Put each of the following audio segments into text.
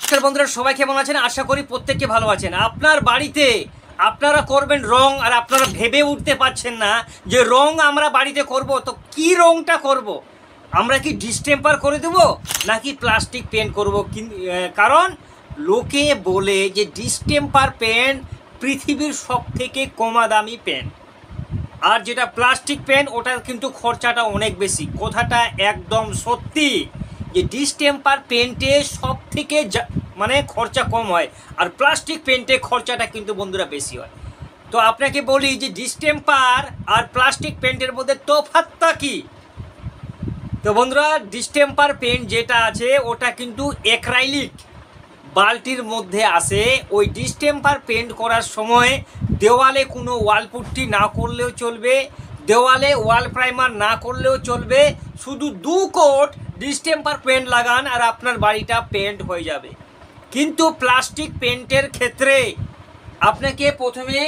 নমস্কার বন্ধুরা, সবাই কেমন আছেন? আশা করি প্রত্যেককে ভালো আছেন। আপনার বাড়িতে আপনারা করবেন রং, আর আপনারা ভেবে উঠতে পারছেন না যে রং আমরা বাড়িতে করব, তো কি রংটা করব? আমরা কি ডিস্টেম্পার করে দেব নাকি প্লাস্টিক পেন্ট করব? কারণ লোকে বলে যে ডিস্টেম্পার পেন্ট পৃথিবীর সব থেকে কমা দামি পেন্ট, আর যেটা প্লাস্টিক পেন্ট ওটার কিন্তু খরচাটা অনেক বেশি। কথাটা একদম সত্যি যে ডিস্টেম্পার পেন্টে সব থেকে মানে খরচা কম হয়, আর প্লাস্টিক পেন্টে খরচাটা কিন্তু বন্ধুরা বেশি হয়। তো আপনাকে বলি যে ডিস্টেম্পার আর প্লাস্টিক পেন্টের মধ্যে তফাৎটা কি? তো বন্ধুরা, ডিস্টেম্পার পেন্ট যেটা আছে ওটা কিন্তু অ্যাক্রাইলিক বালতির মধ্যে আসে। ওই ডিস্টেম্পার পেন্ট করার সময় দেওয়ালে কোনো ওয়াল পুট্টি না করলেও চলবে, দেওয়ালে ওয়াল প্রাইমার না করলেও চলবে, শুধু 2 কোট ডিস্টেম্পার পেন্ট লাগান আর আপনার বাড়িটা পেন্ট হয়ে যাবে। কিন্তু প্লাস্টিক পেন্টের ক্ষেত্রে আপনাকে প্রথমে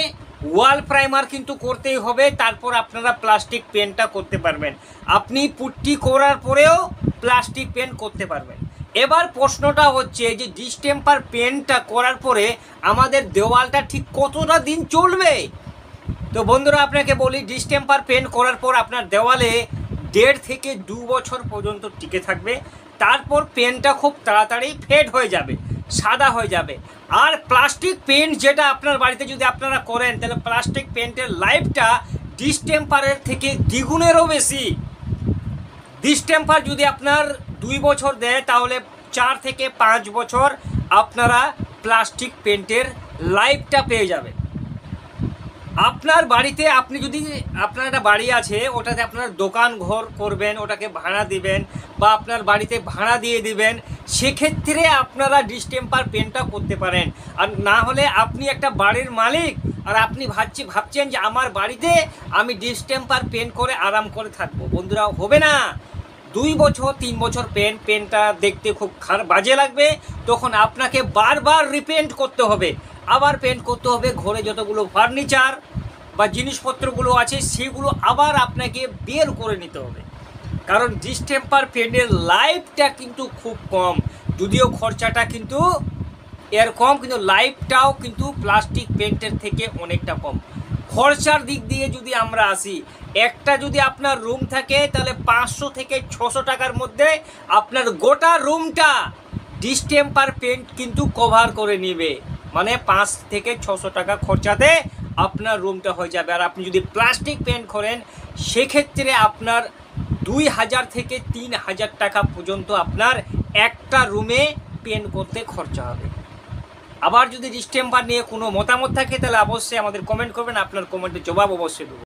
ওয়াল প্রাইমার কিন্তু করতেই হবে, তারপর আপনারা প্লাস্টিক পেন্টটা করতে পারবেন। আপনি পুট্টি করার পরেও প্লাস্টিক পেন্ট করতে পারবেন। এবার প্রশ্নটা হচ্ছে যে ডিস্টেম্পার পেন্টটা করার পরে আমাদের দেওয়ালটা ঠিক কতটা দিন চলবে? তো বন্ধুরা, আপনাকে বলি ডিস্টেম্পার পেন্ট করার পর আপনার দেওয়ালে 1.5 থেকে 2 বছর পর্যন্ত টিকে থাকবে। তারপর পেন্টটা খুব তাড়াতাড়ি ফেড হয়ে যাবে, সাদা হয়ে যাবে। আর প্লাস্টিক পেন্ট যেটা আপনার বাড়িতে যদি আপনারা করেন, তাহলে প্লাস্টিক পেন্টের লাইফটা ডিস্টেম্পারের থেকে দ্বিগুণেরও বেশি। ডিস্টেম্পার যদি আপনার 2 বছর দেয়, তাহলে 4 থেকে 5 বছর আপনারা প্লাস্টিক পেন্টের লাইফটা পেয়ে যাবেন। আপনার বাড়িতে আপনি যদি আপনার একটা বাড়ি আছে, ওটাতে আপনার দোকান ঘর করবেন, ওটাকে ভাড়া দিবেন বা আপনার বাড়িতে ভাড়া দিয়ে দিবেন, সেক্ষেত্রে আপনারা ডিস্টেম্পার পেন্টটা করতে পারেন। আর না হলে আপনি একটা বাড়ির মালিক আর আপনি ভাবছেন যে আমার বাড়িতে আমি ডিস্টেম্পার পেন্ট করে আরাম করে থাকবো। বন্ধুরা, হবে না। 2 বছর 3 বছর পেন্টটা দেখতে খুব বাজে লাগবে। তখন আপনাকে বারবার রিপেন্ট করতে হবে, আবার পেন্ট করতে হবে। ঘরে যতগুলো ফার্নিচার বা জিনিসপত্রগুলো আছে সেগুলো আবার আপনাকে বের করে নিতে হবে। কারণ ডিস্টেম্পার পেন্টের লাইফটা কিন্তু খুব কম, যদিও খরচাটা কিন্তু এর কম, কিন্তু লাইফটাও কিন্তু প্লাস্টিক পেন্টের থেকে অনেকটা কম। খরচার দিক দিয়ে যদি আমরা আসি, একটা যদি আপনার রুম থাকে তাহলে 500 থেকে 600 টাকার মধ্যে আপনার গোটা রুমটা ডিস্টেম্পার পেন্ট কিন্তু কভার করে নেবে। মানে 5 থেকে 600 টাকা খরচাতে আপনার রুমটা হয়ে যাবে। আর আপনি যদি প্লাস্টিক পেন্ট করেন, সেক্ষেত্রে আপনার 2000 থেকে 3000 টাকা পর্যন্ত আপনার একটা রুমে পেন্ট করতে খরচা হবে। আবার যদি ডিস্টেম্পার নিয়ে কোনো মতামত থাকে তাহলে অবশ্যই আমাদের কমেন্ট করবেন, আপনার কমেন্টের জবাব অবশ্যই দেবো।